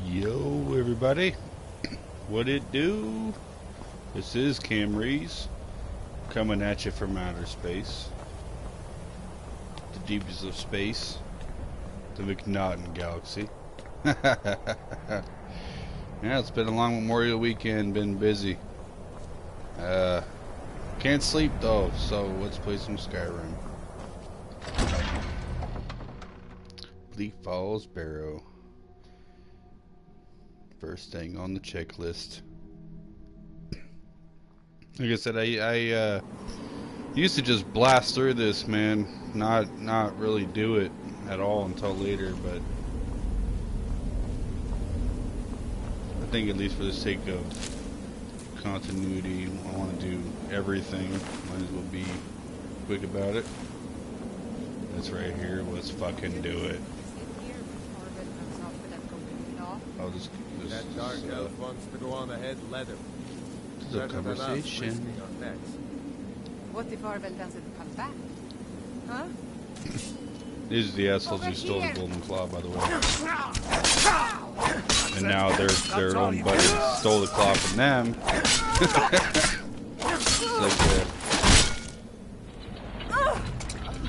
Yo, everybody. What it do? This is Camrys coming at you from outer space. The deepest of space. The McNaughton Galaxy. Yeah, it's been a long Memorial weekend, been busy. Can't sleep though, so let's play some Skyrim. Bleak Falls Barrow. First thing on the checklist. Like I said, I used to just blast through this, man. Not really do it at all until later, but I think at least for the sake of continuity, I want to do everything. Might as well be quick about it. That's right here. Let's fucking do it. I'll just that dark elf wants to go on ahead, let him. This is a conversation. What if Arvel doesn't come back? Huh? These are the assholes who stole the golden claw, by the way. And now their own buddy stole the claw from them.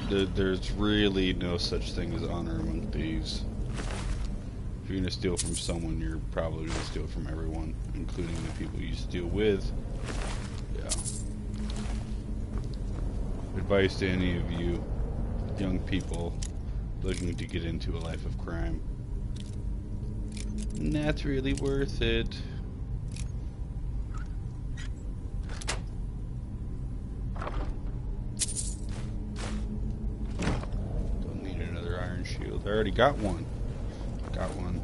It's like there's really no such thing as honor among thieves. If you're gonna steal from someone, you're probably gonna steal from everyone, including the people you steal with. Yeah. Advice to any of you young people looking to get into a life of crime. That's really worth it. Don't need another iron shield. I already got one. Got one.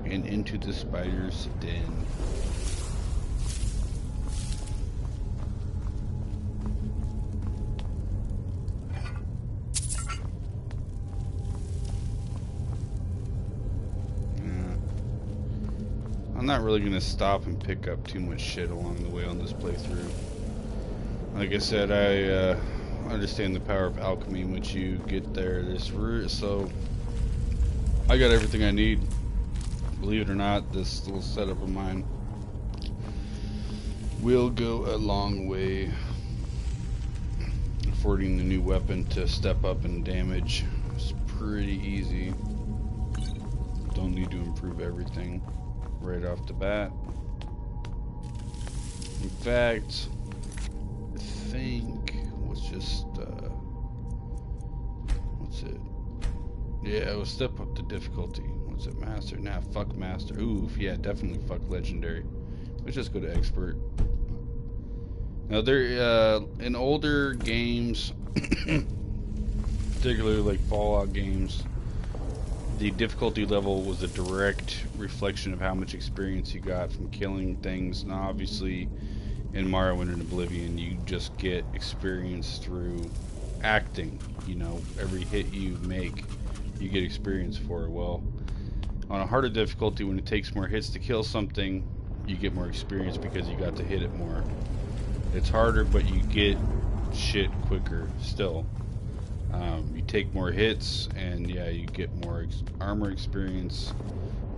And into the spider's den. I'm not really gonna stop and pick up too much shit along the way on this playthrough. Like I said, I understand the power of alchemy once you get there. So I got everything I need. Believe it or not, this little setup of mine will go a long way, affording the new weapon to step up in damage. It's pretty easy. Don't need to improve everything right off the bat. In fact, I think let's just what's it? Yeah, we'll step up the difficulty. What's it, master? Nah, fuck master. Oof, yeah, definitely fuck legendary. Let's just go to expert. Now there, in older games, particularly like Fallout games, the difficulty level was a direct reflection of how much experience you got from killing things. Now obviously in Morrowind and Oblivion you just get experience through acting. You know, every hit you make you get experience for. Well, on a harder difficulty, when it takes more hits to kill something, you get more experience because you got to hit it more. It's harder, but you get shit quicker still. You take more hits, and yeah, you get more armor experience.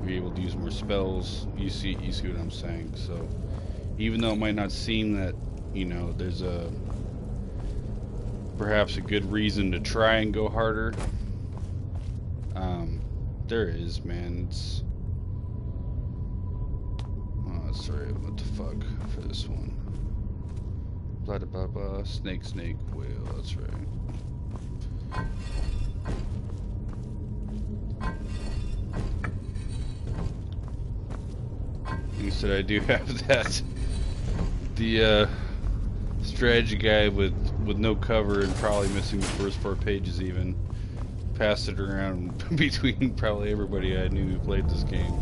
You're able to use more spells. You see what I'm saying. So, even though it might not seem that, you know, there's perhaps a good reason to try and go harder, there is, man. It's sorry, what the fuck for this one? Blah blah blah. Snake whale. That's right. You said I do have that. The strategy guide with no cover and probably missing the first 4 pages even. Passed it around between probably everybody I knew who played this game.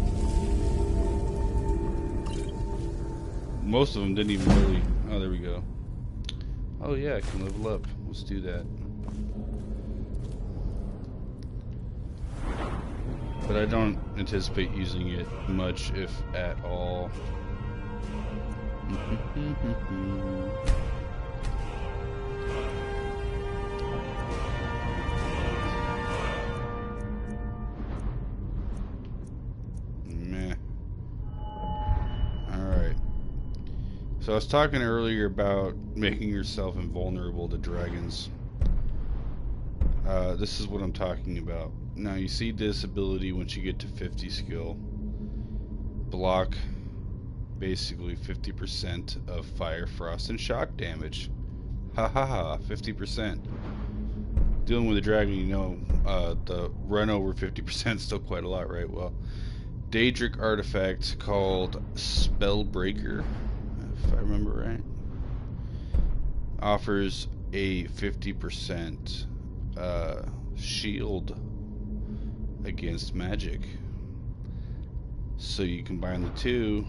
Most of them didn't even really. Oh, there we go. Oh yeah, I can level up. Let's do that. But I don't anticipate using it much, if at all. So I was talking earlier about making yourself invulnerable to dragons. This is what I'm talking about. Now you see this ability once you get to 50 skill. Block basically 50% of fire, frost, and shock damage. Ha ha ha, 50%. Dealing with a dragon, you know, the run over 50% is still quite a lot, right? Well, Daedric artifact called Spellbreaker, if I remember right, offers a 50% shield against magic. So you combine the two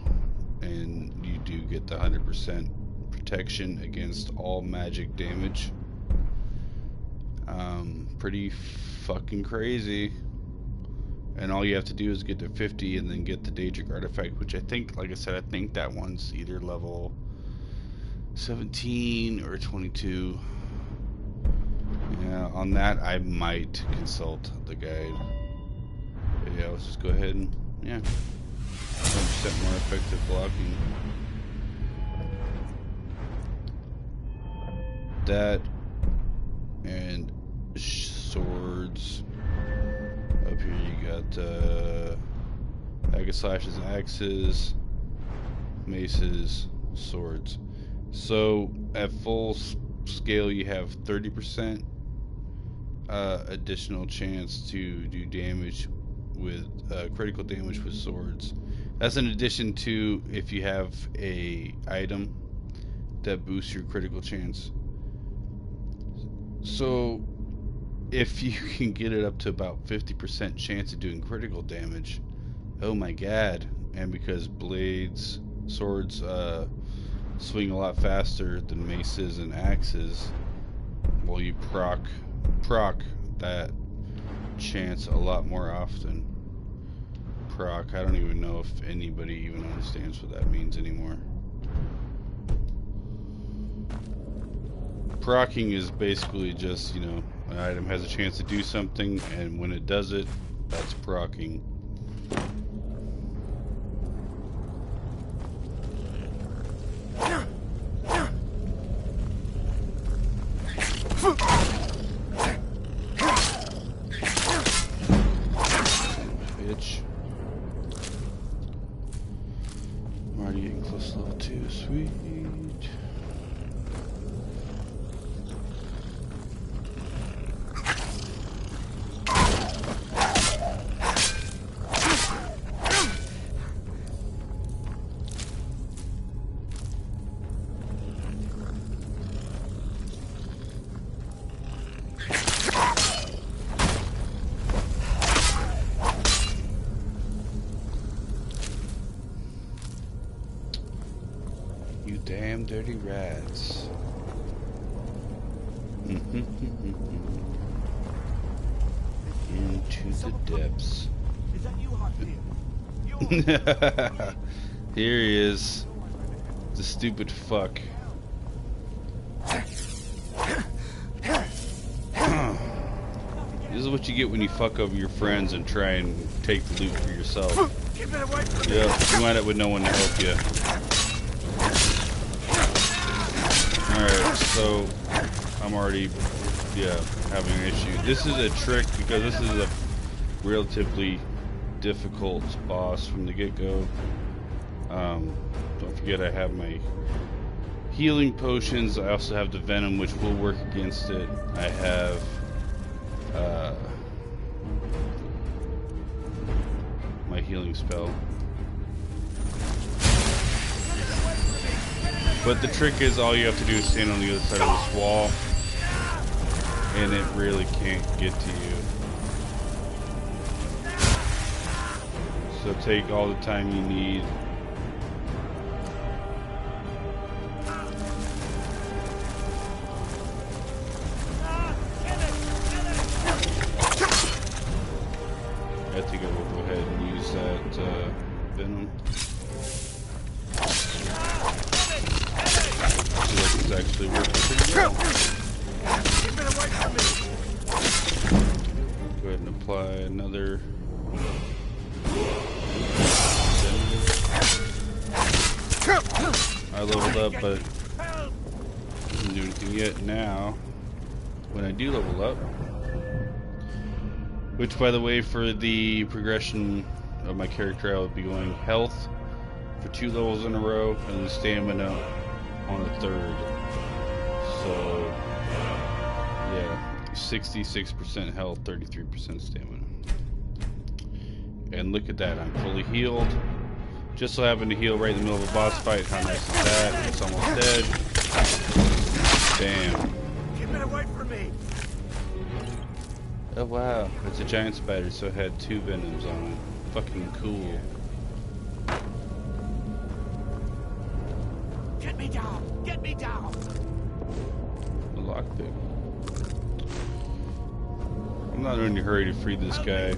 and you do get the 100% protection against all magic damage. Pretty fucking crazy. And all you have to do is get to 50 and then get the Daedric artifact, which I think, like I said, I think that one's either level 17 or 22. Yeah, on that I might consult the guide. But yeah, let's just go ahead and, yeah, 100% more effective blocking. That and swords. Up here you got Hack Slashes, axes, maces, swords. So at full scale you have 30% additional chance to do damage with critical damage with swords. That's in addition to if you have a item that boosts your critical chance. So if you can get it up to about 50% chance of doing critical damage, oh my god. And because blades, swords swing a lot faster than maces and axes, well, you proc that chance a lot more often. Proc, I don't even know if anybody even understands what that means anymore. Procking is basically just, you know, an item has a chance to do something, and when it does it, that's procking. Bitch. I'm already getting close to level 2, sweet. You damn dirty rats. Into the depths. Is that you, Hot Here he is. The stupid fuck. This is what you get when you fuck over your friends and try and take the loot for yourself. Yep, you wind up with no one to help you. Alright, so I'm already, having an issue. This is a trick because this is a relatively difficult boss from the get-go. Don't forget I have my healing potions. I also have the venom, which will work against it. I have my healing spell. But the trick is all you have to do is stand on the other side of this wall, and it really can't get to you. So take all the time you need. I think I will go ahead and use that venom. It's actually working pretty well. Go ahead and apply another. I leveled up, but didn't do anything yet. Now, when I do level up, which by the way, for the progression of my character, I would be going health for 2 levels in a row, and then stamina on a 3rd. So, yeah, 66% health, 33% stamina. And look at that, I'm fully healed. Just so happened to heal right in the middle of a boss fight. How nice is that? It's almost dead. Bam. Keep it away from me. Oh wow, it's a giant spider, so it had 2 venoms on it. Fucking cool. Get me down. Get me down. A lockpick. I'm not in any hurry to free this guy.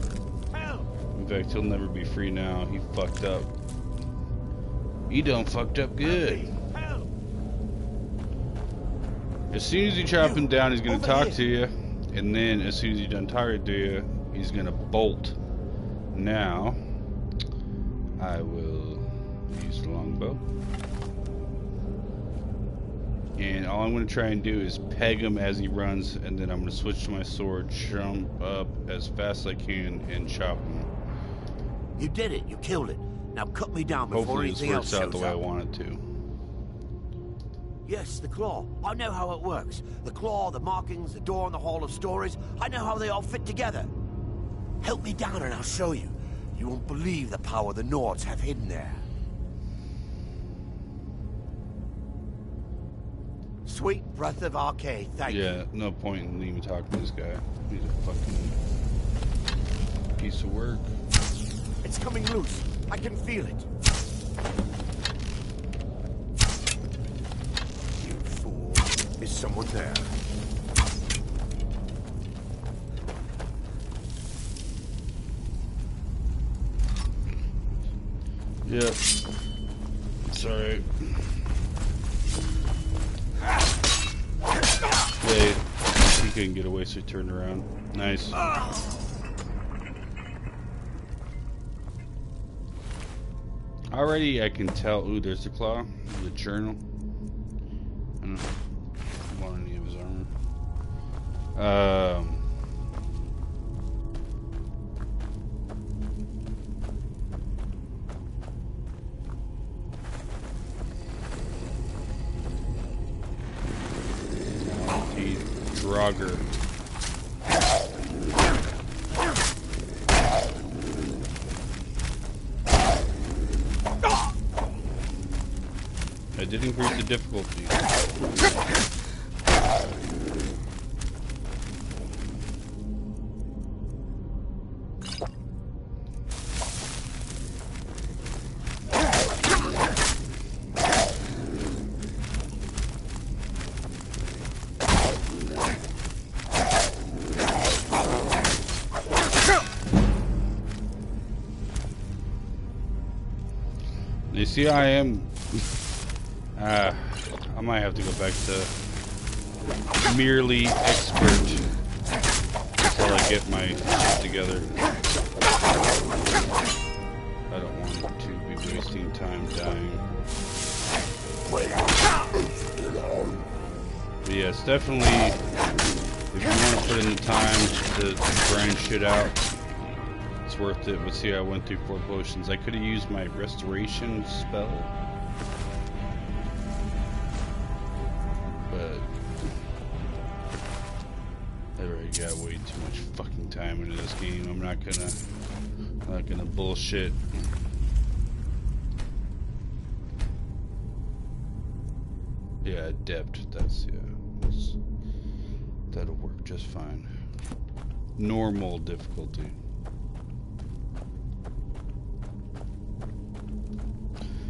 Help. In fact, he'll never be free now. He fucked up. He done fucked up good. Help. As soon as you chop him down, he's gonna talk to you. And then as soon as he's done talking to you, he's gonna bolt. Now, I will use the longbow. And all I'm going to try and do is peg him as he runs, and then I'm going to switch to my sword, jump up as fast as I can, and chop him. You did it. You killed it. Now cut me down before Hopefully this anything works else out the shows way I up. want it to. Yes, the claw. I know how it works. The claw, the markings, the door in the Hall of Stories. I know how they all fit together. Help me down and I'll show you. You won't believe the power the Nords have hidden there. Sweet breath of Arcade, thank you. Yeah, no point in even talking to this guy. He's a fucking piece of work. It's coming loose. I can feel it. You fool. Is someone there? Yep. Sorry. Wait. He couldn't get away, so he turned around. Nice. Already I can tell. Ooh, there's the claw. The journal. I don't want any of his armor. Draugr. I did increase the difficulty. You see, I am. I might have to go back to merely expert until I get my shit together. I don't want to be wasting time dying. But yeah, it's definitely, if you want to put in the time to grind shit out, it's worth it. But see, I went through 4 potions. I could have used my restoration spell. But I already got way too much fucking time into this game. I'm not gonna bullshit. Yeah, adept. That'll work just fine. Normal difficulty.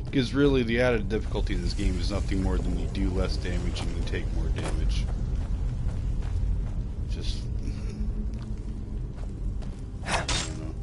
Because really, the added difficulty in this game is nothing more than you do less damage and you take more damage. Just... I don't know.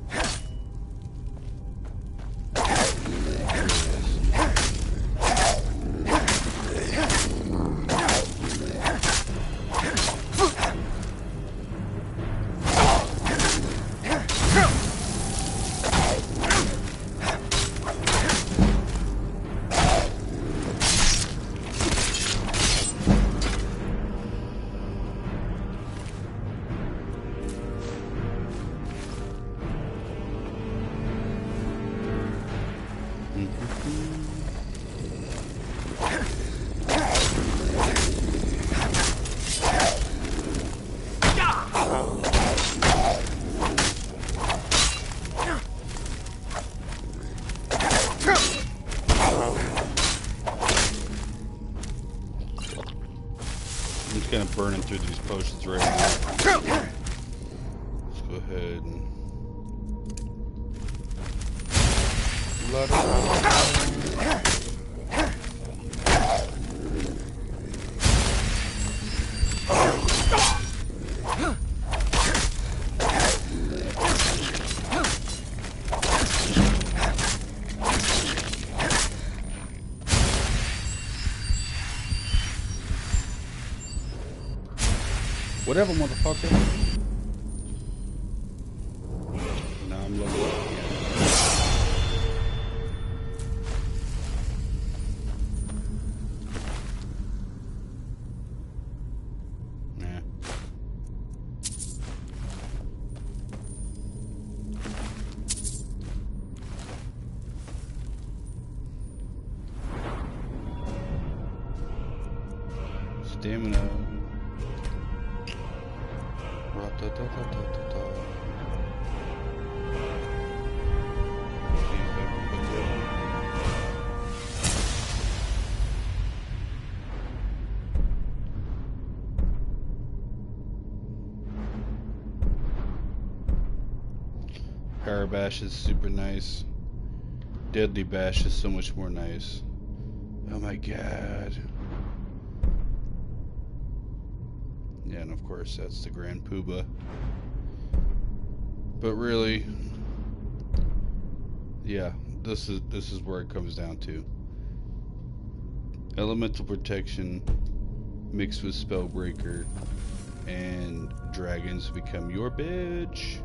I'm just kind of burning through these potions right now. Let's go ahead and... Whatever, motherfucker. Now I'm level up again. Nah. Stamina. Ra-ta-ta-ta-ta-ta-ta. See if I can put that. Power Bash is super nice. Deadly Bash is so much more nice. Oh my god. Yeah, and of course that's the Grand Poobah. But really, yeah, this is where it comes down to. Elemental Protection mixed with Spellbreaker, and dragons become your bitch.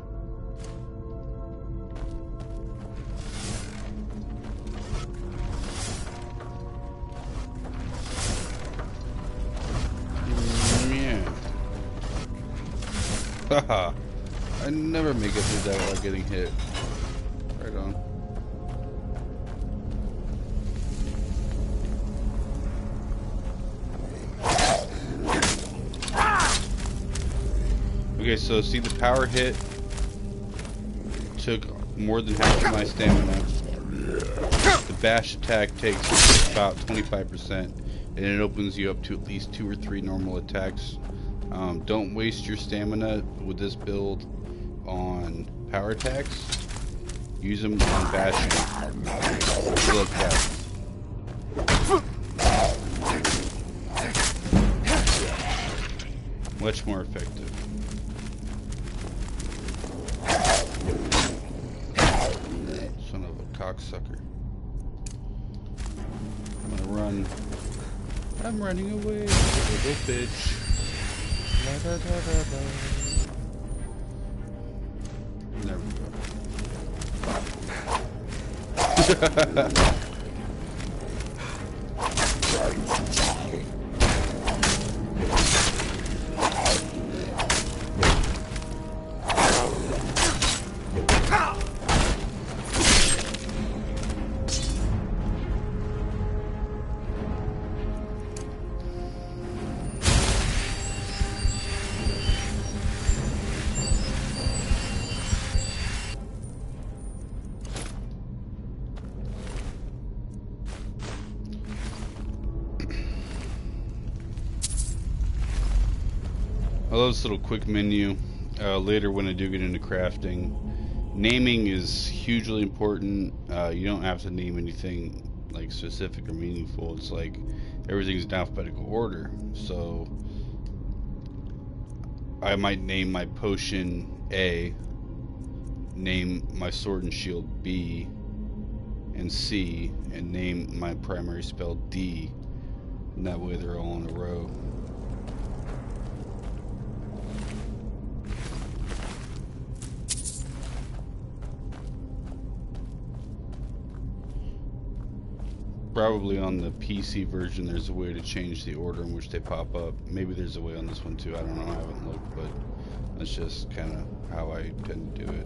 Haha, I never make it through that without getting hit. Right on. Okay, so see the power hit took more than half of my stamina. The bash attack takes about 25%, and it opens you up to at least 2 or 3 normal attacks. Don't waste your stamina with this build on power attacks. Use them on bashing. Look at that. Much more effective. Son of a cocksucker. I'm gonna run. I'm running away, little bitch. Da, da, da, da, da. There we go. I love this little quick menu. Later when I do get into crafting, naming is hugely important. You don't have to name anything like specific or meaningful. It's like everything's in alphabetical order. So I might name my potion A, name my sword and shield B and C, and name my primary spell D, and that way they're all in a row. Probably on the PC version there's a way to change the order in which they pop up. Maybe there's a way on this one too, I don't know, I haven't looked, but that's just kind of how I tend to do it.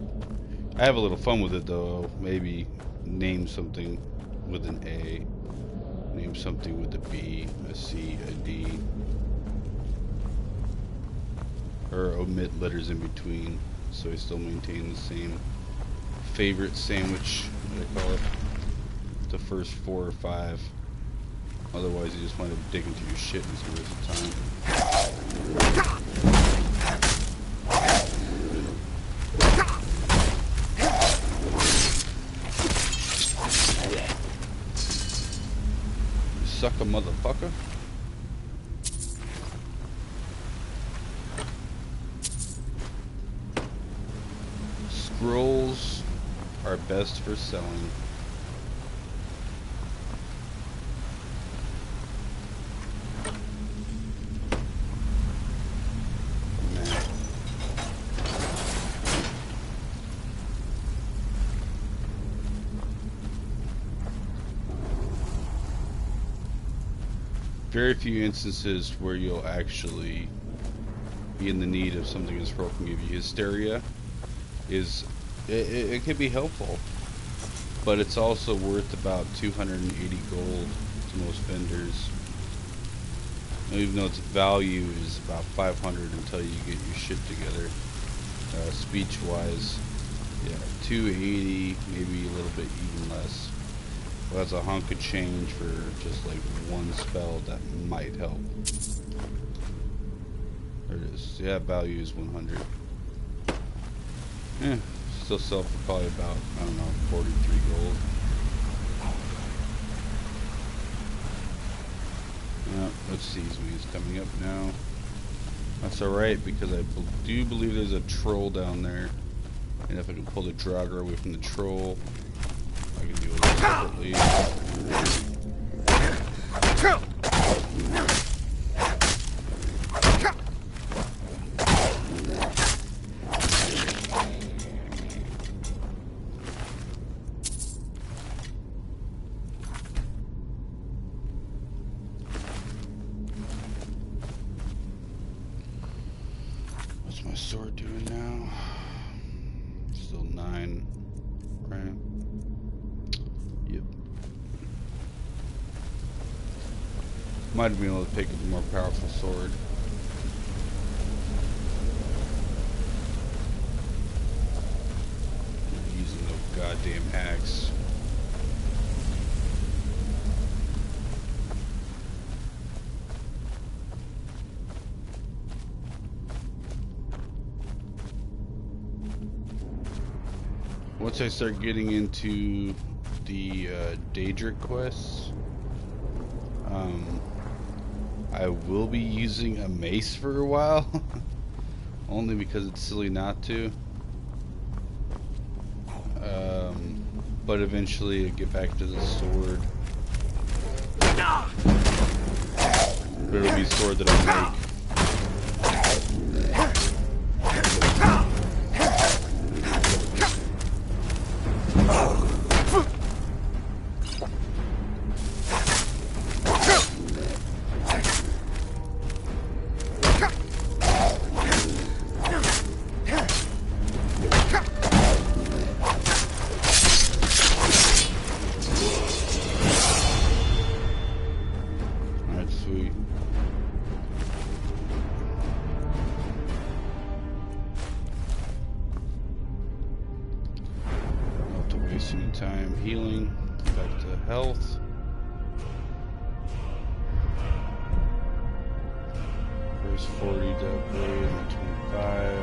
I have a little fun with it though. Maybe name something with an A, name something with a B, a C, a D, or omit letters in between so I still maintain the same favorite sandwich, what I call it. The first 4 or 5. Otherwise you just wind up digging through your shit and it's a waste of time. motherfucker. Scrolls are best for selling. Very few instances where you'll actually be in the need of something this scroll can give you. Hysteria is, it can be helpful, but it's also worth about 280 gold to most vendors. Even though its value is about 500 until you get your shit together. Speech wise, yeah, 280, maybe a little bit even less. Well, that's a hunk of change for just like one spell that might help. There it is. Yeah, value is 100. Yeah, still sell for probably about, I don't know, 43 gold. Let's see, he's coming up now. That's alright, because I do believe there's a troll down there. And if I can pull the Draugr away from the troll, I can do it separately. What's my sword doing now? Still 9, right? Yep. Might have been able to pick up a more powerful sword. Using the goddamn axe. Once I start getting into the Daedric quests, I will be using a mace for a while. Only because it's silly not to. But eventually I get back to the sword. But it'll be a sword that I make. Time healing, back to health. First 40 to upgrade, and 25.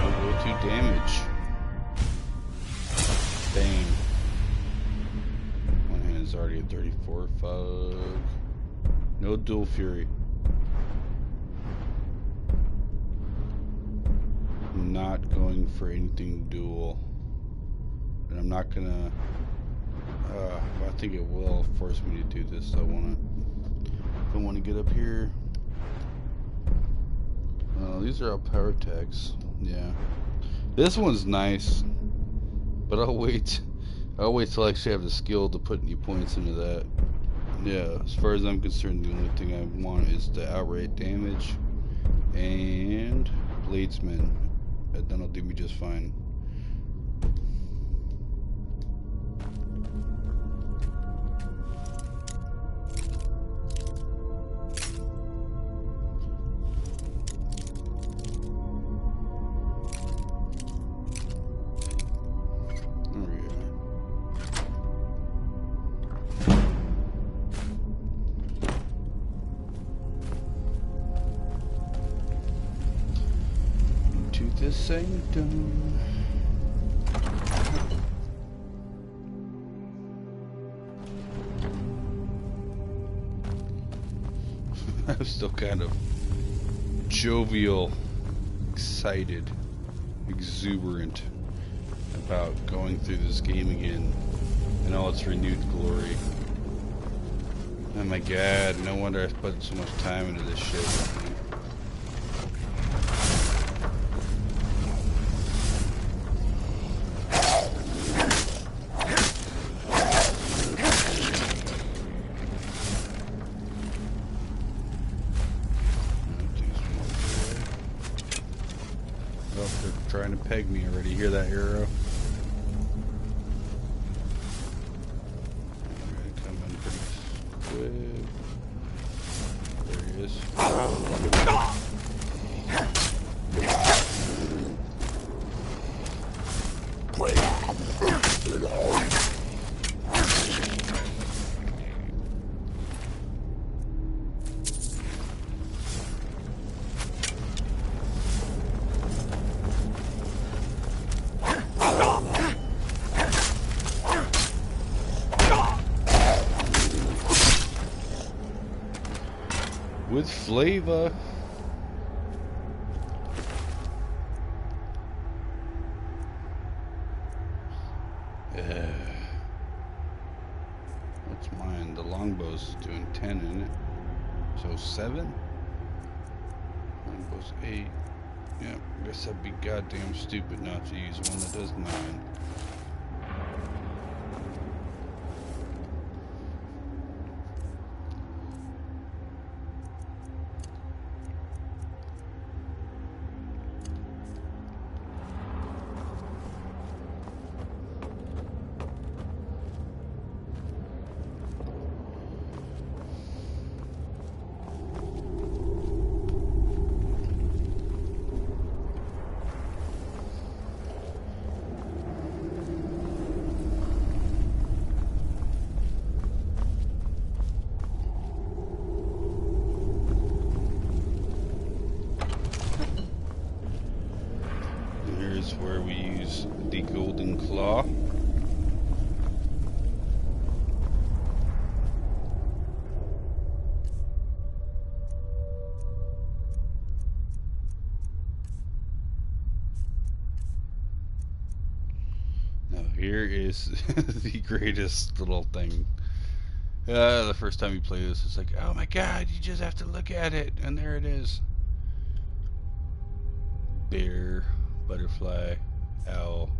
We'll go to damage. Bang. One hand is already at 34. Fuck. No dual fury. I'm not going for anything dual. And I'm not gonna, I think it will force me to do this. So I want to get up here. These are all power attacks. Yeah, this one's nice, but I'll wait till I actually have the skill to put any points into that. Yeah, as far as I'm concerned, the only thing I want is the outright damage and bladesman. That'll do me just fine. The sanctum. still kind of jovial, excited, exuberant about going through this game again in all its renewed glory. Oh my god, no wonder I put so much time into this shit. Trying to peg me already. Hear that arrow? Alright, coming pretty quick. There he is. With flavor. What's mine? The longbow's doing 10 in it. So 7? Longbow's 8. Yeah, I guess I'd be goddamn stupid not to use one that does 9. Where we use the golden claw. Now here is the greatest little thing. The first time you play this, it's like, oh my god, you just have to look at it, and there it is. Bear. Butterfly, owl.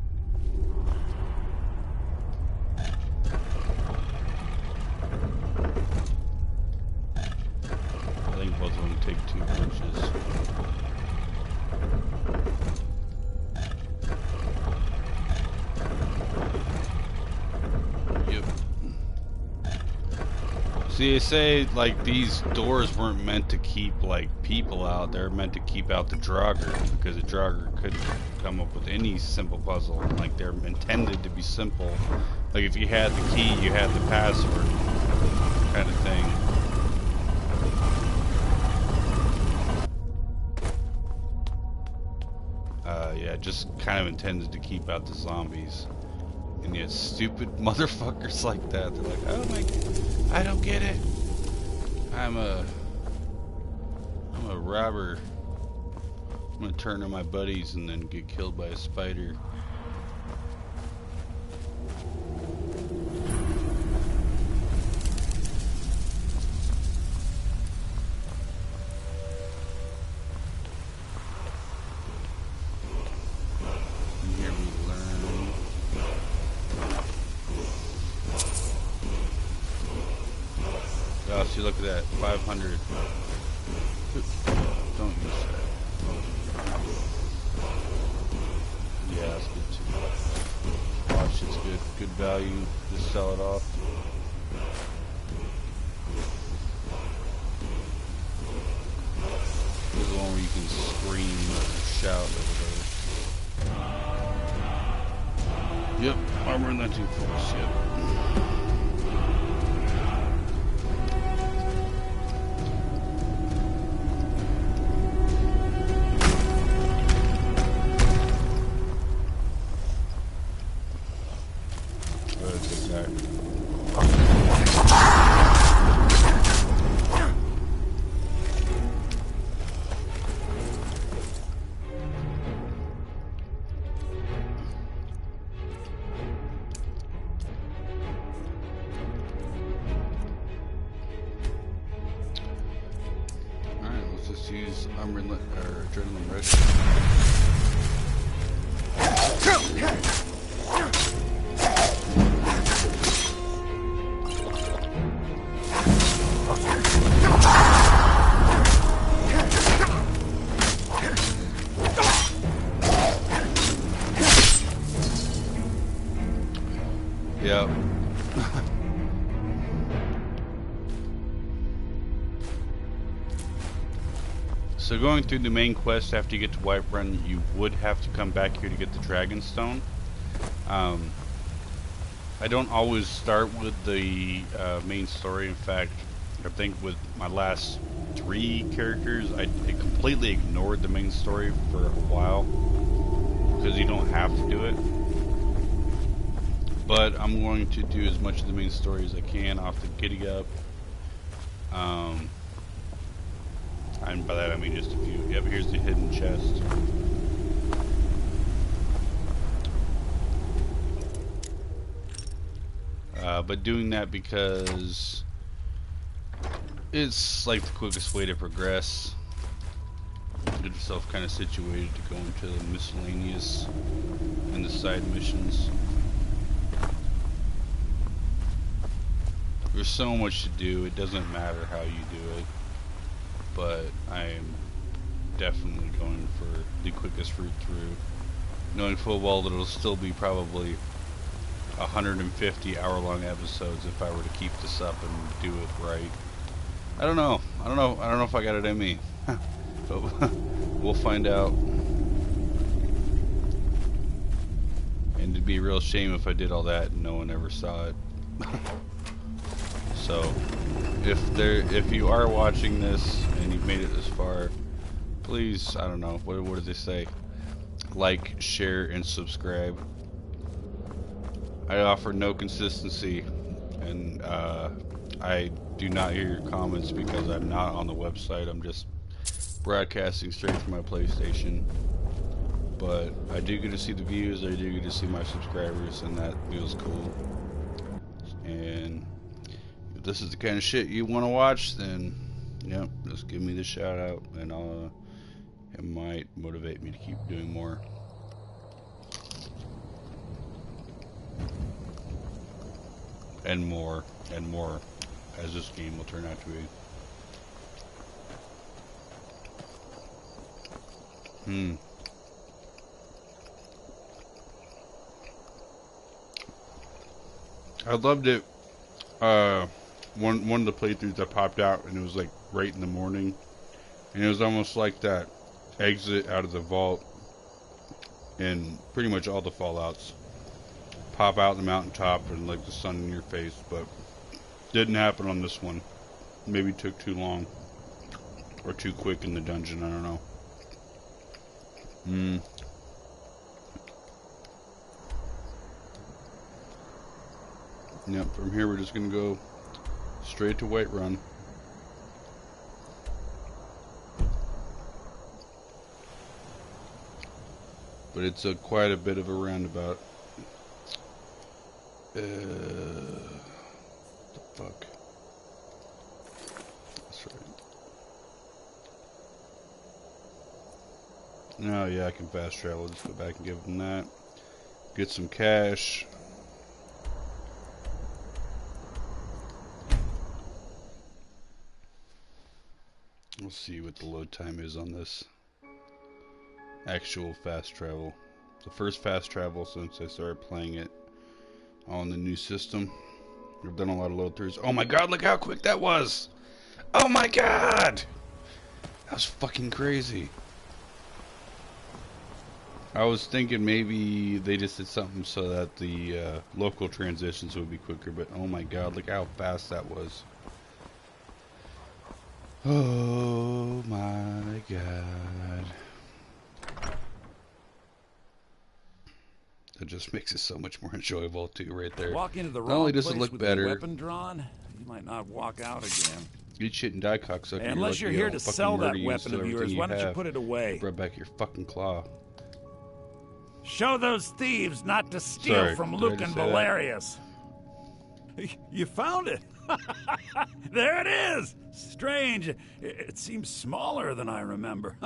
I think both of them take 2 punches. Yep. See, they say like these doors weren't meant to keep like people out. They're meant to keep out the Draugr, because the Draugr couldn't come up with any simple puzzle. Like they're intended to be simple. Like if you had the key, you had the password, kind of thing. Yeah, just kind of intended to keep out the zombies. And yet stupid motherfuckers like that, they're like, oh my god, I don't get it. I'm a robber. I'm gonna turn on my buddies and then get killed by a spider. See, look at that, 500. Don't use that. Yeah, that's good too. Watch, it's good. Good value. Just sell it off. This is the one where you can scream or shout or whatever. Yep, armor in that 2 force, yep. Just use adrenaline rush. Yep. So going through the main quest after you get to Whiterun, you would have to come back here to get the Dragonstone. I don't always start with the main story. In fact, I think with my last 3 characters, I completely ignored the main story for a while because you don't have to do it. But I'm going to do as much of the main story as I can off the giddy up. And by that I mean just a few. Yep, here's the hidden chest. But doing that because it's like the quickest way to progress. Get yourself kind of situated to go into the miscellaneous and the side missions. There's so much to do, it doesn't matter how you do it. But I am definitely going for the quickest route through, knowing full well that it'll still be probably 150 hour-long episodes if I were to keep this up and do it right. I don't know if I got it in me, but we'll find out. And it'd be a real shame if I did all that and no one ever saw it. So, if you are watching this and you've made it this far, please, I don't know, what do they say? Like, share, and subscribe. I offer no consistency, and I do not hear your comments because I'm not on the website. I'm just broadcasting straight from my PlayStation. But I do get to see the views, I do get to see my subscribers, and that feels cool. And if this is the kind of shit you want to watch, then yep, just give me the shout out, and it might motivate me to keep doing more. And more, as this game will turn out to be. I loved it. One of the playthroughs that popped out, and it was like right in the morning, and it was almost like that exit out of the vault in pretty much all the Fallouts. Pop out the mountaintop and like the sun in your face, but didn't happen on this one. Maybe took too long or too quick in the dungeon, I don't know. Yep, from here we're just gonna go straight to Whiterun. But it's quite a bit of a roundabout. What the fuck? That's right. No, yeah, I can fast travel. Just go back and give them that. Get some cash. We'll see what the load time is on this actual fast travel. The first fast travel since I started playing it on the new system. I've done a lot of load throughs. Oh my god, look how quick that was! Oh my god! That was fucking crazy. I was thinking maybe they just did something so that the local transitions would be quicker, but oh my god, look how fast that was. Oh my god. That just makes it so much more enjoyable too, right there. Walk into the Not only wrong does it place look with better, your weapon drawn, you might not walk out again. eat shit and die, cocksucker. Hey, unless you're here to sell that weapon of yours, why don't you put it away? Brought back your fucking claw. Show those thieves not to steal from Luke and Valerius. You found it. There it is! Strange. It seems smaller than I remember.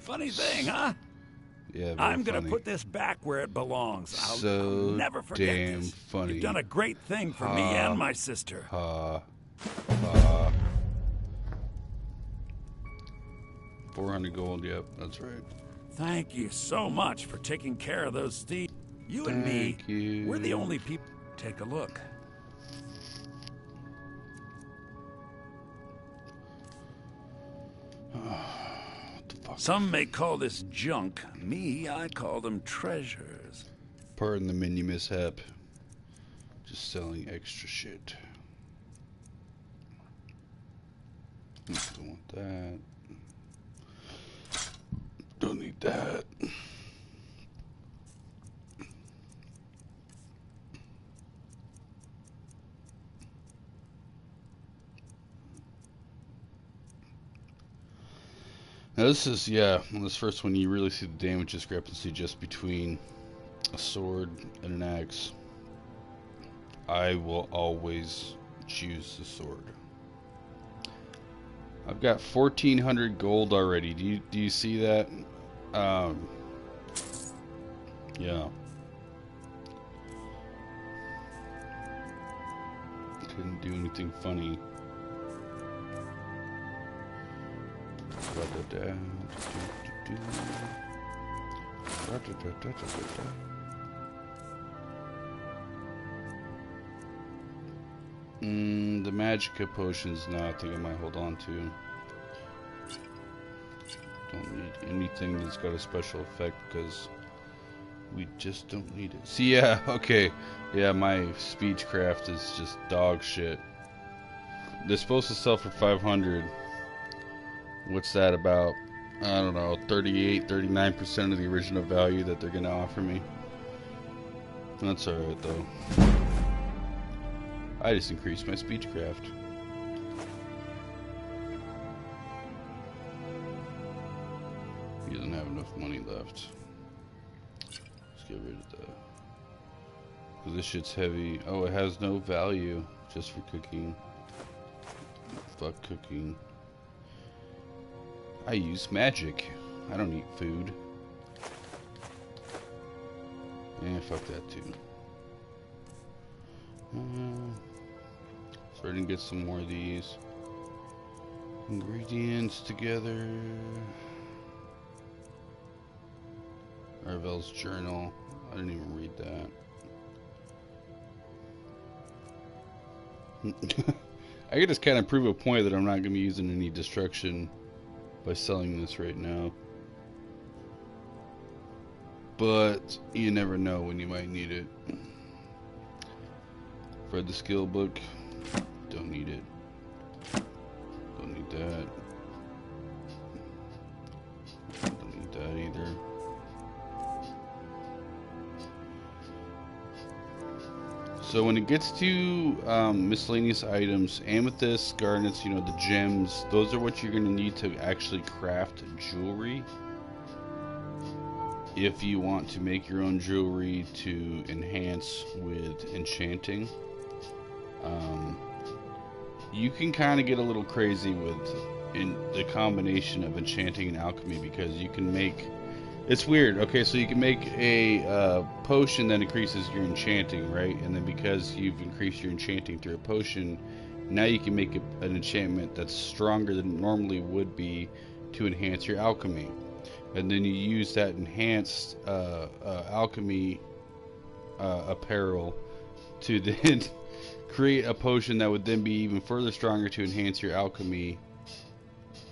Funny thing, huh? Yeah, I'm gonna put this back where it belongs. I'll never forget damn this. funny. You've done a great thing for me and my sister. 400 gold, yep, that's right. Thank you so much for taking care of those thieves. You and me, we're the only people. Take a look. What the fuck? Some may call this junk. Me, I call them treasures. Pardon the menu mishap. Just selling extra shit. Don't want that. Don't need that. Now this is, yeah, on this first one you really see the damage discrepancy just between a sword and an axe. I will always choose the sword. I've got 1,400 gold already. Do you see that? Yeah. Couldn't do anything funny. The Magicka potions, no, I think I might hold on to. Don't need anything that's got a special effect because we just don't need it. See, yeah, okay. Yeah, my speechcraft is just dog shit. They're supposed to sell for 500. What's that about? I don't know, 38, 39% of the original value that they're gonna offer me. That's alright though. I just increased my speechcraft. He doesn't have enough money left. Let's get rid of that. Because this shit's heavy. Oh, it has no value just for cooking. Fuck cooking. I use magic. I don't eat food. And fuck that too. So I didn't get some more of these ingredients together. Arvel's journal. I didn't even read that. I could just kind of prove a point that I'm not going to be using any destruction by selling this right now. But you never know when you might need it. Read the skill book. Don't need it. Don't need that. Don't need that either. So when it gets to miscellaneous items, amethysts, garnets, you know, the gems, those are what you're going to need to actually craft jewelry. If you want to make your own jewelry to enhance with enchanting. You can kind of get a little crazy with the combination of enchanting and alchemy because you can make... It's weird. Okay, so you can make a potion that increases your enchanting, right? And then because you've increased your enchanting through a potion, now you can make an enchantment that's stronger than it normally would be to enhance your alchemy. And then you use that enhanced alchemy apparel to then create a potion that would then be even further stronger to enhance your alchemy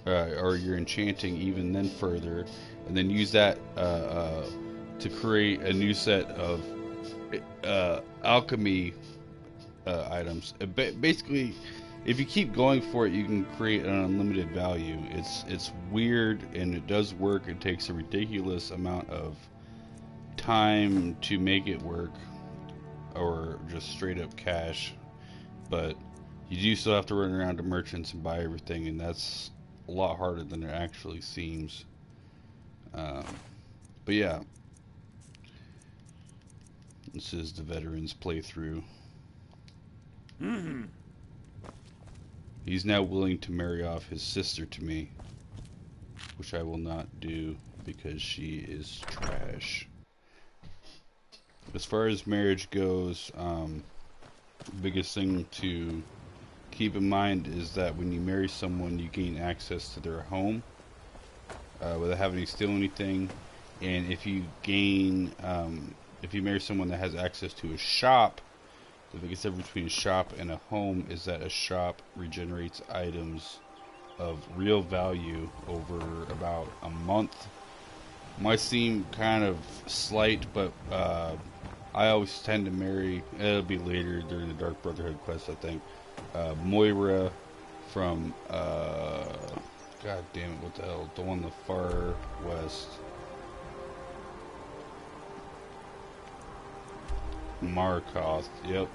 or your enchanting even then further, and then use that to create a new set of alchemy items. Basically, if you keep going for it, you can create an unlimited value. It's weird and it does work. It takes a ridiculous amount of time to make it work, or just straight up cash. But you do still have to run around to merchants and buy everything, and that's a lot harder than it actually seems. But yeah, this is the veterans playthrough. He's now willing to marry off his sister to me, which I will not do because she is trash. As far as marriage goes, biggest thing to keep in mind is that when you marry someone, you gain access to their home without having to steal anything. And if you marry someone that has access to a shop, the biggest difference between a shop and a home is that a shop regenerates items of real value over about a month. Might seem kind of slight, but I always tend to marry, it'll be later during the Dark Brotherhood quest, I think, Moira from, god damn it, what the hell, the one in the far west. Markoth, yep.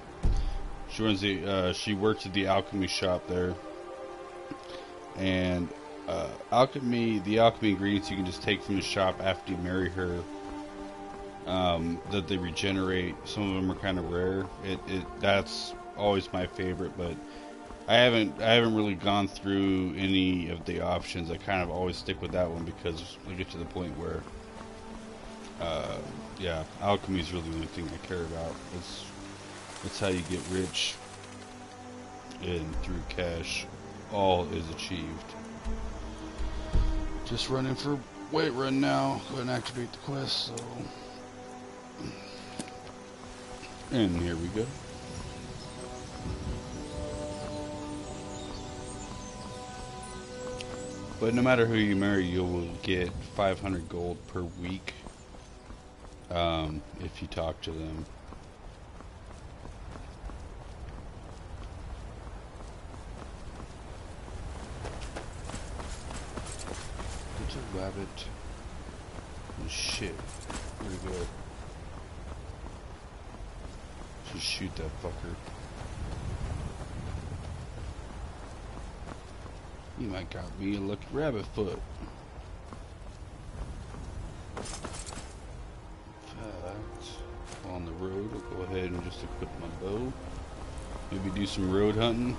She runs the, she works at the alchemy shop there. And, the alchemy ingredients you can just take from the shop after you marry her, that they regenerate. Some of them are kind of rare. That's always my favorite, but I haven't really gone through any of the options. I kind of always stick with that one because I get to the point where, yeah, alchemy is really the only thing I care about. It's how you get rich, and through cash, all is achieved. Just running for weight run now. Go ahead and activate the quest. So, and here we go. But no matter who you marry, you will get 500 gold per week if you talk to them. It's a rabbit. Oh, shit. Where'd it go? Just shoot that fucker. You might got me a lucky rabbit foot. On the road, I'll go ahead and just equip my bow. Maybe do some road hunting.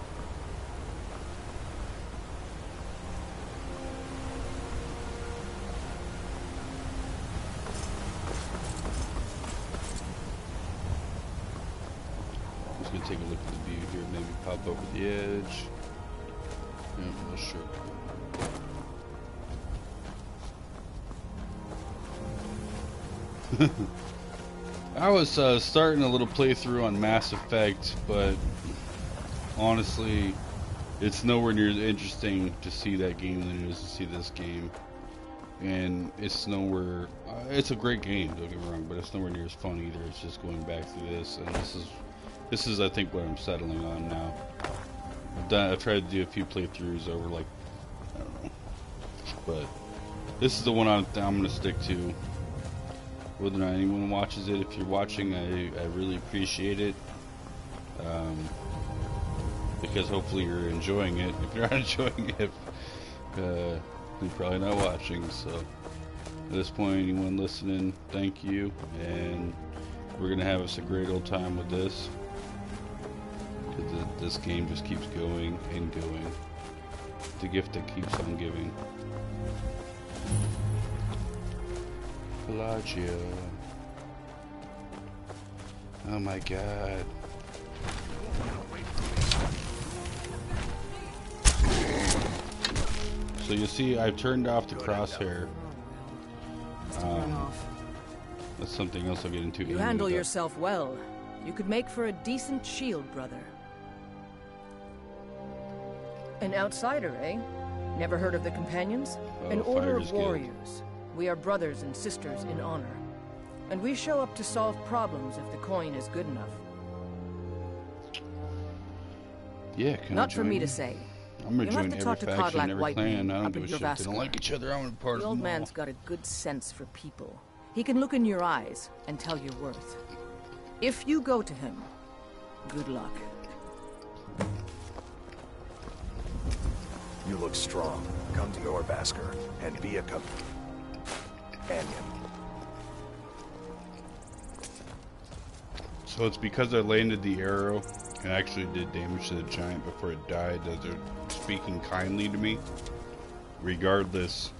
Just gonna take a look at the view here, maybe pop over the edge. Yeah, well, sure. I was starting a little playthrough on Mass Effect, but honestly, it's nowhere near as interesting to see that game than it is to see this game. And it's nowhere, it's a great game, don't get me wrong, but it's nowhere near as fun either. It's just going back through this, and this is I think what I'm settling on now. I've tried to do a few playthroughs over, like, I don't know, but this is the one I'm going to stick to. Whether or not anyone watches it, if you're watching, I really appreciate it, because hopefully you're enjoying it. If you're not enjoying it, you're probably not watching. So at this point, anyone listening, thank you, and we're gonna have us a great old time with this, because this game just keeps going and going. The gift that keeps on giving. Pelagia. Oh my god. So you see, I've turned off the crosshair. That's something else I'll get into. You handle yourself well. You could make for a decent shield, brother. An outsider, eh? Never heard of the Companions? An order of warriors. We are brothers and sisters in honor. And we show up to solve problems if the coin is good enough. Yeah, not for me to say. I'm gonna join every faction, every clan. I don't give a shit. They don't like each other. I'm gonna part of them all. The old man's got a good sense for people. He can look in your eyes and tell your worth. If you go to him, good luck. You look strong. Come to Norbasker and be a companion. So it's because I landed the arrow and actually did damage to the giant before it died that they're speaking kindly to me. Regardless,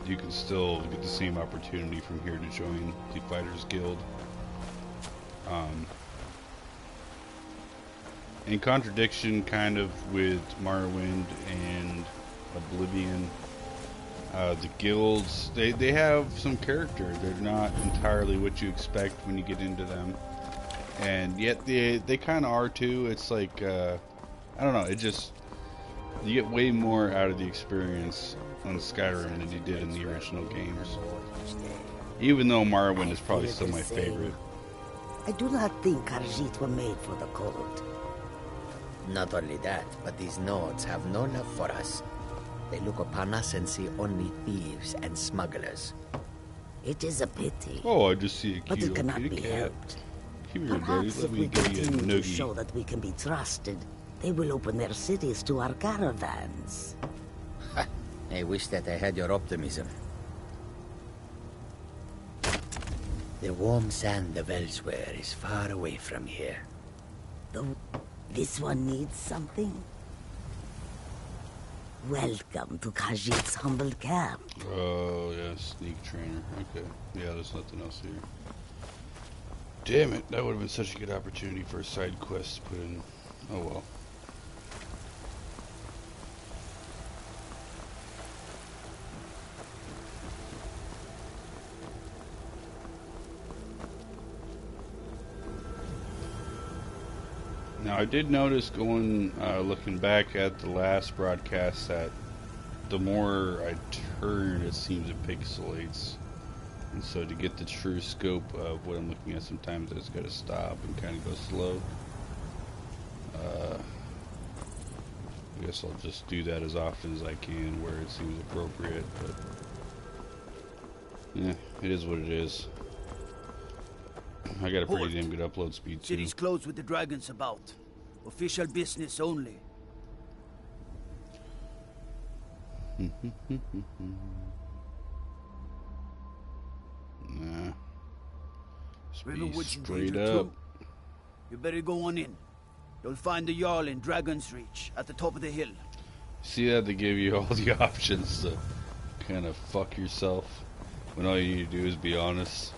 you can still get the same opportunity from here to join the Fighters Guild. In contradiction kind of with Morrowind and Oblivion, the guilds, they have some character. They're not entirely what you expect when you get into them, and yet they kind of are too. It's like I don't know, it just, you get way more out of the experience on Skyrim than you did in the original games, even though Morrowind is probably still my favorite. I do not think Khajiit were made for the cold. Not only that, but these Nords have no love for us. They look upon us and see only thieves and smugglers. It is a pity. Oh, I just see a cute but it cannot kitty be cat. helped. Come here, buddy. Perhaps Let if me we give you a continue to show noogie. that we can be trusted, they will open their cities to our caravans. I wish that I had your optimism. The warm sand of elsewhere is far away from here. This one needs something. Welcome to Khajiit's humble camp. Oh, yeah, sneak trainer. Okay. Yeah, there's nothing else here. Damn it, that would have been such a good opportunity for a side quest to put in. Oh well. Now I did notice going, looking back at the last broadcast, that the more I turn, it seems it pixelates. And so to get the true scope of what I'm looking at, sometimes I just gotta stop and kind of go slow. I guess I'll just do that as often as I can where it seems appropriate, but yeah, it is what it is. I got a pretty damn good upload speed too. City's closed with the dragons about. Official business only. Nah. Riverwood's Straight danger up. too. You better go on in. You'll find the Jarl in Dragon's Reach at the top of the hill. See that they give you all the options to kind of fuck yourself when all you need to do is be honest.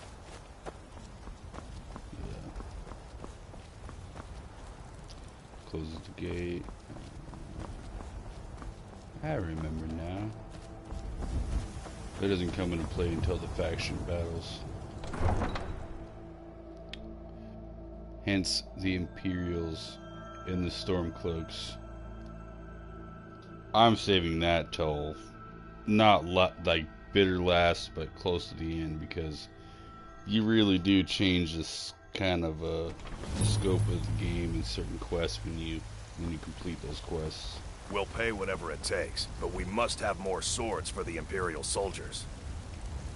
Yeah. Closes the gate. I remember now. That doesn't come into play until the faction battles. Hence the Imperials and the Stormcloaks. I'm saving that till not like bitter last, but close to the end, because you really do change this kind of scope of the game in certain quests when you complete those quests. We'll pay whatever it takes, but we must have more swords for the Imperial soldiers.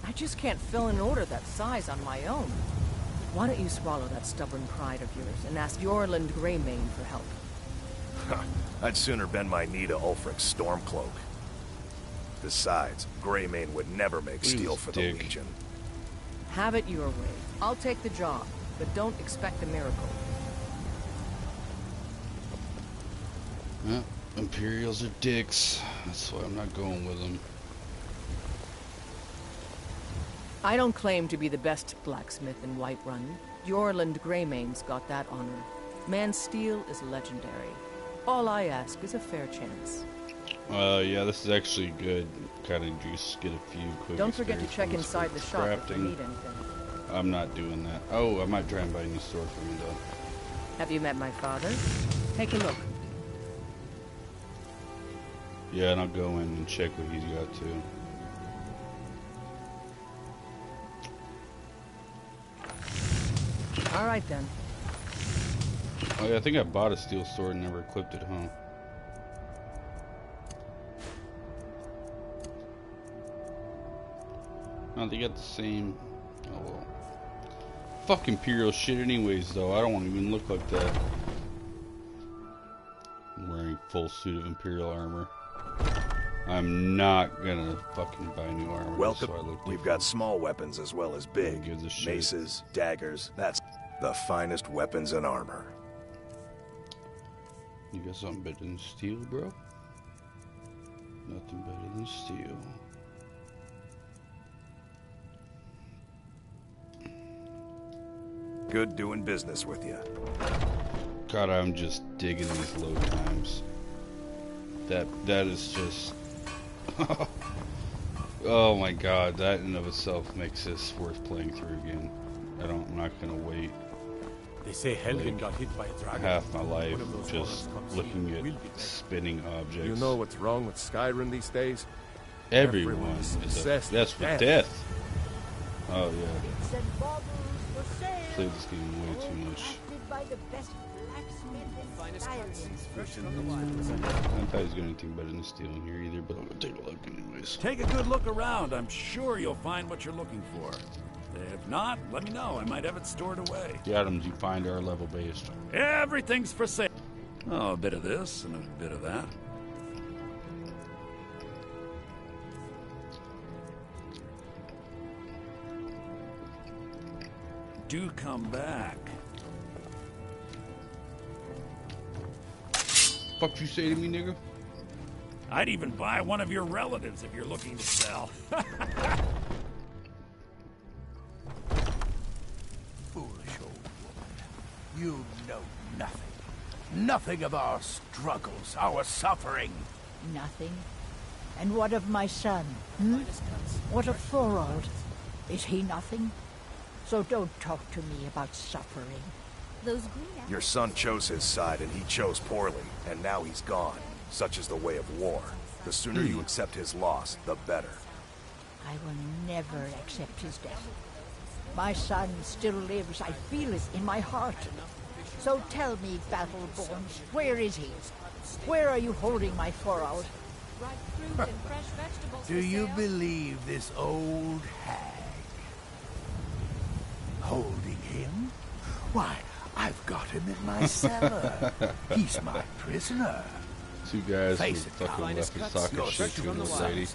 I just can't fill an order that size on my own. Why don't you swallow that stubborn pride of yours and ask Yorland Greymane for help? I'd sooner bend my knee to Ulfric's Stormcloak. Besides, Greymane would never make steel for the Legion. Have it your way. I'll take the job, but don't expect a miracle. Well, Imperials are dicks. That's why I'm not going with them. I don't claim to be the best blacksmith in Whiterun. Yorland Greymane's got that honor. Man's steel is legendary. All I ask is a fair chance. Yeah, this is actually good. Kind of just get a few quick. Don't forget to check experience inside the shop if you crafting. need anything. I'm not doing that. Oh, I might try and buy a new sword for me though. Have you met my father? Take a look. Yeah, and I'll go in and check what he's got too. All right then. Oh yeah, I think I bought a steel sword and never equipped it, huh? No, they got the same. Oh well. Fuck Imperial shit anyways though. I don't want to even look like that. I'm wearing full suit of Imperial armor. I'm not gonna fucking buy new armor. Welcome. So I look We've different. got small weapons as well as big. Gives a shit. Maces, daggers, that's the finest weapons and armor. You got something better than steel, bro? Nothing better than steel. Good doing business with you. God, I'm just digging these load times. That is just... Oh my god, that in of itself makes this worth playing through again. I'm not gonna wait. They say Helgen got hit by a dragon. Half my life just looking at spinning objects. You know what's wrong with Skyrim these days? Everyone is obsessed with death. Oh yeah. Played this game way too much. I thought he was gonna anything better than steel in here either, but I'm gonna take a look anyways. Take a good look around. I'm sure you'll find what you're looking for. If not, let me know. I might have it stored away. The items you find are level based. Everything's for sale. Oh, a bit of this and a bit of that. Do come back. Fuck you say to me, nigga? I'd even buy one of your relatives if you're looking to sell. Foolish old woman. You know nothing. Nothing of our struggles, our suffering. Nothing? And what of my son? What of Thorold? Is he nothing? So don't talk to me about suffering. Those green apples. Your son chose his side and he chose poorly, and now he's gone. Such is the way of war. The sooner you accept his loss, the better. I will never accept his death. My son still lives. I feel it in my heart. So tell me, Battleborn, where is he? Where are you holding my Thorold? Do you believe this old hag? Holding him? Why, I've got him in my cellar. He's my prisoner. Two guys who fucking left his soccer shit to an old lady.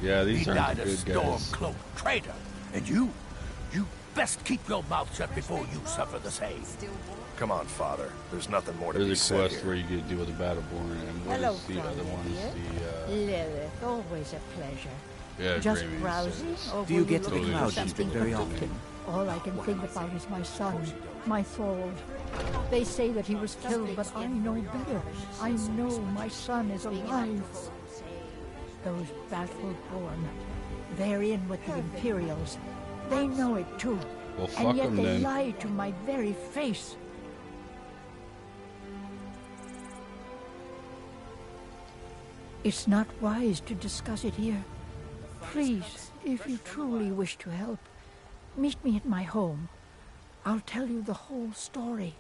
Yeah, these aren't the good guys. Storm-cloaked traitor. And you best keep your mouth shut before you suffer the same. Come on, Father. There's nothing more to be There's a said quest here. where you get to deal with the Battleborn, and what Hello, is the other one? Lilith, always a pleasure. Yeah, Just Grammy browsing, says. or Do you were get to the looking for cloud something district very particular? often? All I can think about is my son, my Thorold. They say that he was killed, but I know better. I know my son is alive. Those Battleborn, they're in with the Imperials. They know it too. Well, fuck and yet them they then. lie to my very face. It's not wise to discuss it here. Please, if you truly wish to help, meet me at my home. I'll tell you the whole story.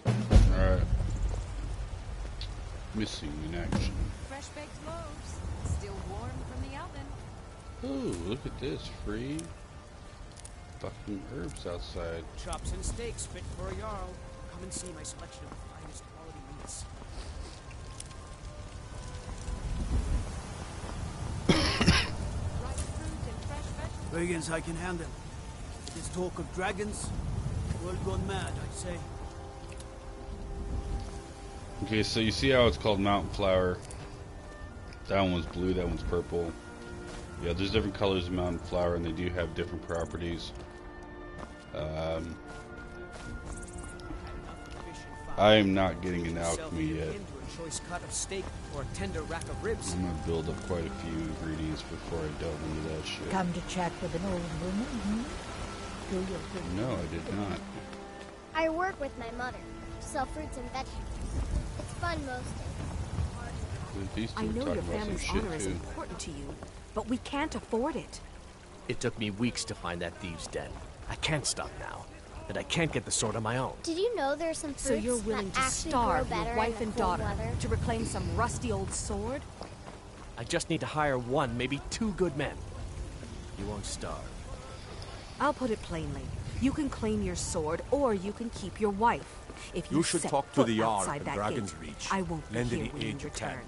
Alright. Missing in action. Fresh baked loaves, still warm from the oven. Ooh, look at this. Free fucking herbs outside. Chops and steaks fit for a Jarl. Come and see my selection of the finest quality meats. Brigands I can handle. This talk of dragons, world gone mad, I'd say. Okay, so you see how it's called mountain flower. That one's blue, that one's purple. Yeah, there's different colors of mountain flower, and they do have different properties. I am not getting an alchemy yet. A choice cut of steak or a tender rack of ribs. I'm gonna build up quite a few ingredients before I delve into that shit. Come to chat with an old woman, Do you think? No, I did not. I work with my mother to sell fruits and vegetables. It's fun most days. These two I are know talking your about some family's shit honor is too. important to you, but we can't afford it. It took me weeks to find that thieves' den. I can't stop now, and I can't get the sword on my own. Did you know there's some fruits So you're willing that to actually starve grow better your wife in and the cold daughter weather? to reclaim some rusty old sword? I just need to hire one, maybe two good men. You won't starve. I'll put it plainly. You can claim your sword, or you can keep your wife. If you should set talk to foot the Jarl outside in that Dragon's gate, Reach. I won't be Lend here any when you aid you can. return.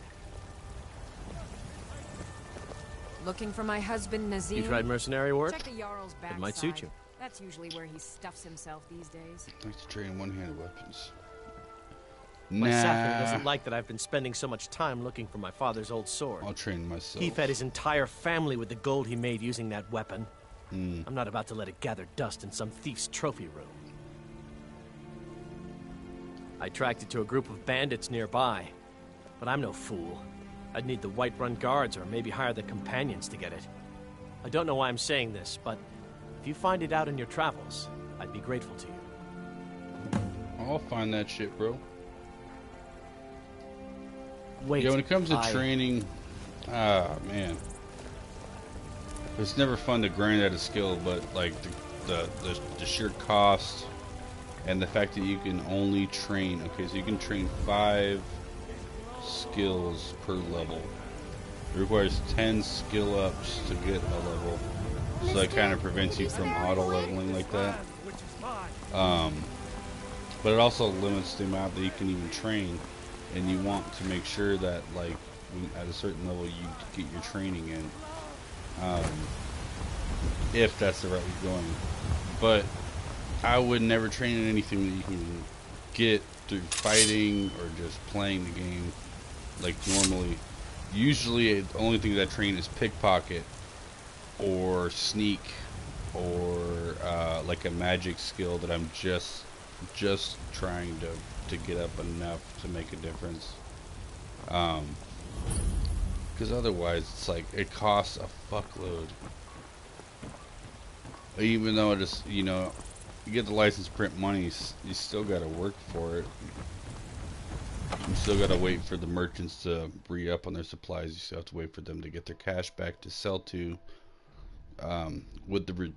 Looking for my husband Nazim? You tried mercenary work? Check the Jarl's backside. It might suit you. That's usually where he stuffs himself these days. I like to train one-handed weapons. My Safin doesn't like that I've been spending so much time looking for my father's old sword. I'll train myself. He fed his entire family with the gold he made using that weapon. I'm not about to let it gather dust in some thief's trophy room. I tracked it to a group of bandits nearby, but I'm no fool. I'd need the Whiterun guards or maybe hire the companions to get it. I don't know why I'm saying this, but if you find it out in your travels, I'd be grateful to you. I'll find that shit, bro. Wait, yeah, when it comes to training, man, it's never fun to grind out a skill, but like the sheer cost and the fact that you can only train. Okay, so you can train 5 skills per level. It requires 10 skill ups to get a level, so that kind of prevents you from auto leveling like that. But it also limits the amount that you can even train. And you want to make sure that, like, at a certain level, you get your training in, if that's the route you're going. But I would never train in anything that you can get through fighting or just playing the game, like normally. Usually, the only thing that I train is pickpocket or sneak or like a magic skill that I'm just trying to get up enough to make a difference, because otherwise it's like it costs a fuckload. Even though it is, you know, you get the license print money, you still got to work for it. You still got to wait for the merchants to re-up on their supplies. You still have to wait for them to get their cash back to sell to. With the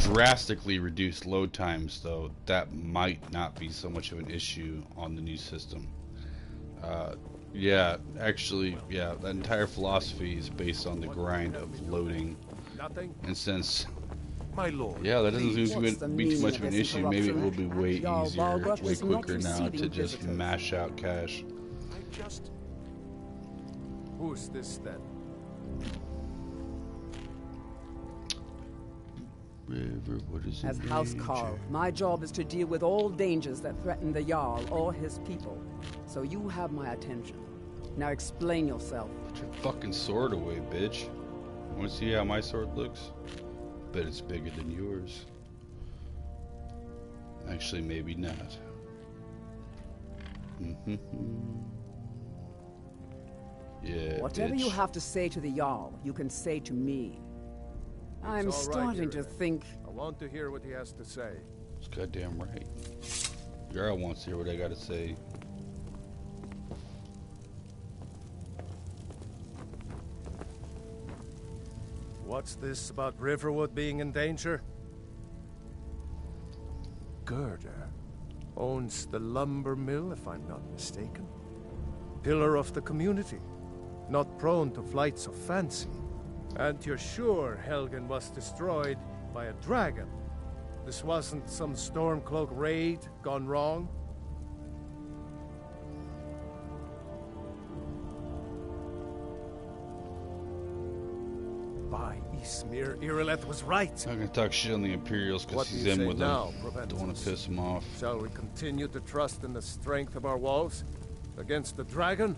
drastically reduced load times, though, that might not be so much of an issue on the new system. Yeah, actually, yeah, that entire philosophy is based on the grind of loading. And since, my lord, yeah, that doesn't seem to be too much of an issue, maybe it will be way easier, way quicker now to just mash out cash. Who's this then? River, what is As Housecarl, my job is to deal with all dangers that threaten the Jarl or his people. So you have my attention. Now explain yourself. Put your fucking sword away, bitch. Want to see how my sword looks? Bet it's bigger than yours. Actually, maybe not. Yeah, Whatever bitch. you have to say to the Jarl, you can say to me. I'm It's all right, starting to Irileth. think... I want to hear what he has to say. It's goddamn right. Girl wants to hear what I gotta say. What's this about Riverwood being in danger? Gerda owns the lumber mill, if I'm not mistaken. Pillar of the community, not prone to flights of fancy. And you're sure Helgen was destroyed by a dragon? This wasn't some Stormcloak raid gone wrong? By Ysmir, Irileth was right. I'm gonna talk shit on the Imperials because What do he's you in say with now, them. Don't want to piss him off. Shall we continue to trust in the strength of our walls against the dragon?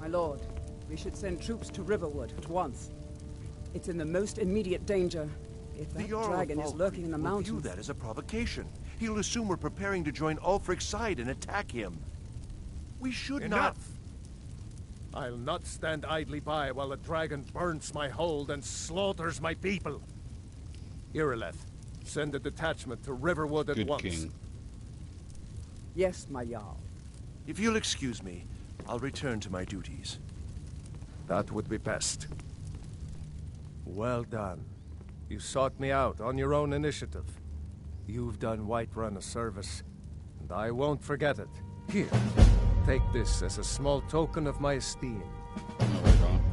My lord, we should send troops to Riverwood at once. It's in the most immediate danger. If that dragon is lurking in the mountains... View that as a provocation. He'll assume we're preparing to join Ulfric's side and attack him. We should Enough! I'll not stand idly by while the dragon burns my hold and slaughters my people. Irileth, send a detachment to Riverwood at once. King. Yes, my Jarl. If you'll excuse me, I'll return to my duties. That would be best. Well done. You sought me out on your own initiative. You've done Whiterun a service, and I won't forget it. Here, take this as a small token of my esteem.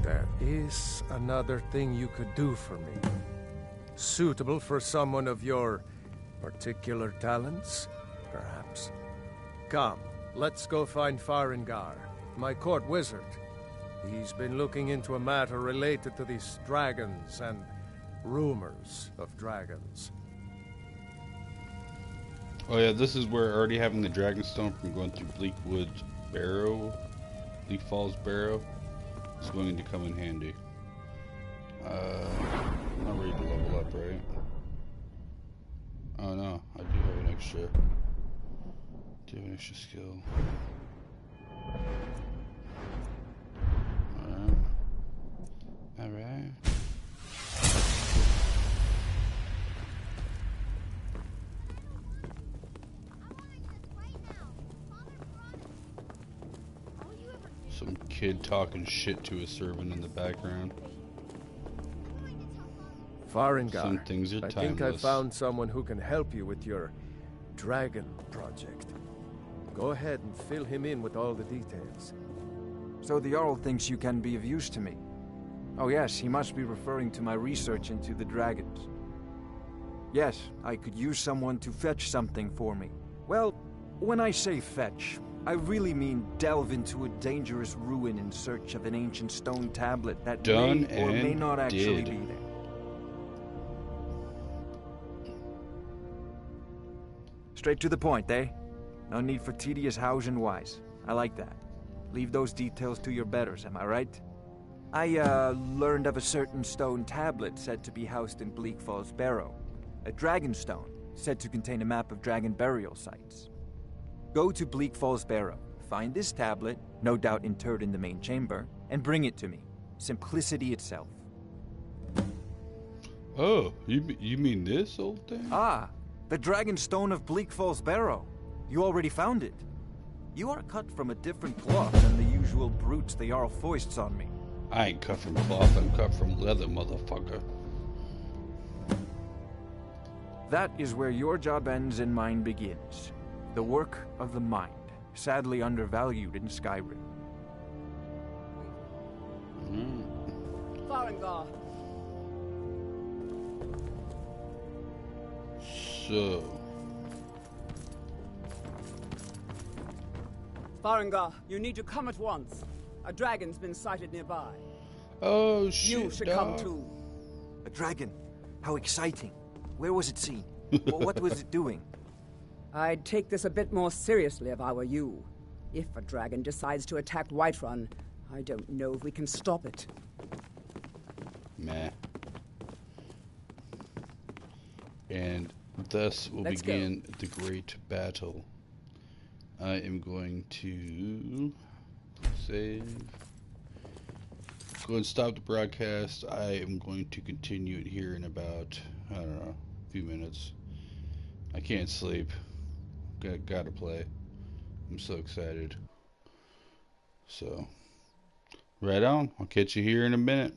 There is another thing you could do for me. Suitable for someone of your particular talents, perhaps. Come, let's go find Farengar, my court wizard. He's been looking into a matter related to these dragons and rumors of dragons. Oh yeah, this is where already having the Dragonstone from going through Bleak Falls Barrow is going to come in handy. I'm not ready to level up, right? Oh no, I do have an extra. Do have an extra skill. Alright. Some kid talking shit to a servant in the background. Farengar, Some things are timeless. I think I found someone who can help you with your dragon project. Go ahead and fill him in with all the details. So the Jarl thinks you can be of use to me. Oh yes, he must be referring to my research into the dragons. Yes, I could use someone to fetch something for me. Well, when I say fetch, I really mean delve into a dangerous ruin in search of an ancient stone tablet that may or may not actually be there. Straight to the point, eh? No need for tedious hows and whys. I like that. Leave those details to your betters, am I right? I, learned of a certain stone tablet said to be housed in Bleak Falls Barrow. A dragon stone, said to contain a map of dragon burial sites. Go to Bleak Falls Barrow, find this tablet, no doubt interred in the main chamber, and bring it to me. Simplicity itself. Oh, you mean this old thing? Ah, the dragon stone of Bleak Falls Barrow. You already found it. You are cut from a different cloth than the usual brutes the Jarl foists on me. I ain't cut from cloth, I'm cut from leather, motherfucker. That is where your job ends and mine begins. The work of the mind, sadly undervalued in Skyrim. Farengar. So... Farengar, you need to come at once. A dragon's been sighted nearby. Oh shit, you should come too. A dragon? How exciting. Where was it seen? What was it doing? I'd take this a bit more seriously if I were you. If a dragon decides to attack Whiterun, I don't know if we can stop it. Meh. And thus will begin the great battle. I am going to save. Go and stop the broadcast. I am going to continue it here in about, I don't know, a few minutes. I can't sleep. Gotta play. I'm so excited. So, right on. I'll catch you here in a minute.